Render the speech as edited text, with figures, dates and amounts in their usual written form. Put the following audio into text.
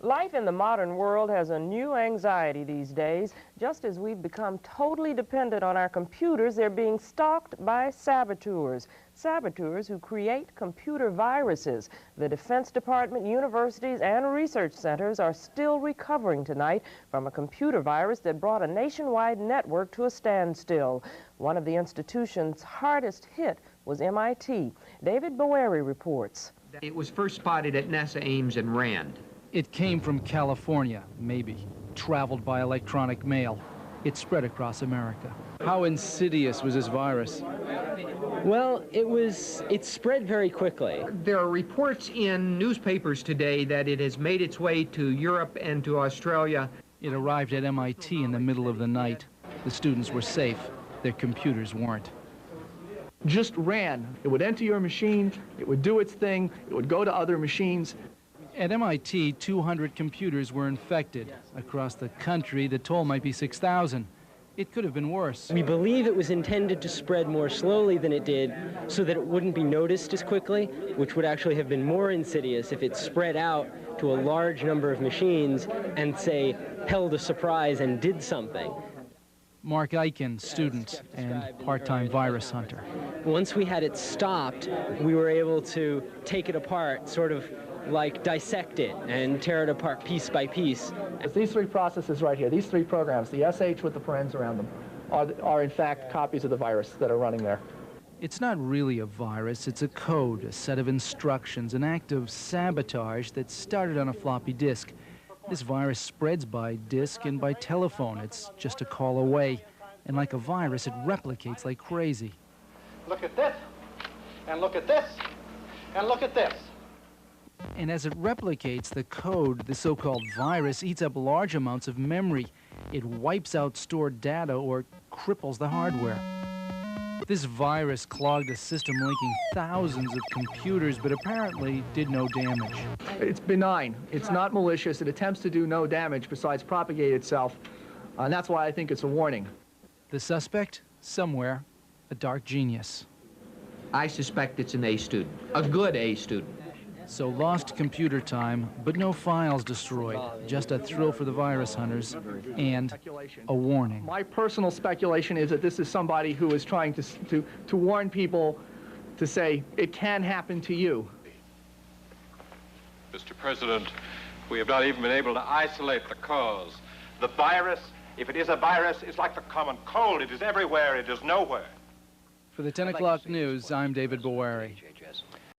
Life in the modern world has a new anxiety these days. Just as we've become totally dependent on our computers, they're being stalked by saboteurs. Saboteurs who create computer viruses. The Defense Department, universities, and research centers are still recovering tonight from a computer virus that brought a nationwide network to a standstill. One of the institution's hardest hit was MIT. David Boeri reports. It was first spotted at NASA Ames and Rand. It came from California, maybe, traveled by electronic mail. It spread across America. How insidious was this virus? Well, it spread very quickly. There are reports in newspapers today that it has made its way to Europe and to Australia. It arrived at MIT in the middle of the night. The students were safe. Their computers weren't. Just ran. It would enter your machine, it would do its thing, it would go to other machines. At MIT, 200 computers were infected. Across the country, the toll might be 6,000. It could have been worse. We believe it was intended to spread more slowly than it did so that it wouldn't be noticed as quickly, which would actually have been more insidious if it spread out to a large number of machines and, say, held a surprise and did something. Mark Eichen, student and part-time virus hunter. Once we had it stopped, we were able to take it apart, sort of like dissect it and tear it apart piece by piece. These three processes right here, these three programs, the SH with the parens around them, are in fact copies of the virus that are running there. It's not really a virus, it's a code, a set of instructions, an act of sabotage that started on a floppy disk. This virus spreads by disk and by telephone. It's just a call away. And like a virus, it replicates like crazy. Look at this, and look at this, and look at this. And as it replicates the code, the so-called virus eats up large amounts of memory. It wipes out stored data or cripples the hardware. This virus clogged a system linking thousands of computers, but apparently did no damage. It's benign. It's not malicious. It attempts to do no damage besides propagate itself. And that's why I think it's a warning. The suspect? Somewhere, a dark genius. I suspect it's an A student, a good A student. So lost computer time, but no files destroyed. Just a thrill for the virus hunters and a warning. My personal speculation is that this is somebody who is trying to warn people to say, it can happen to you. Mr. President, we have not even been able to isolate the cause. The virus, if it is a virus, is like the common cold. It is everywhere, it is nowhere. For the 10 o'clock news, I'm David Boeri.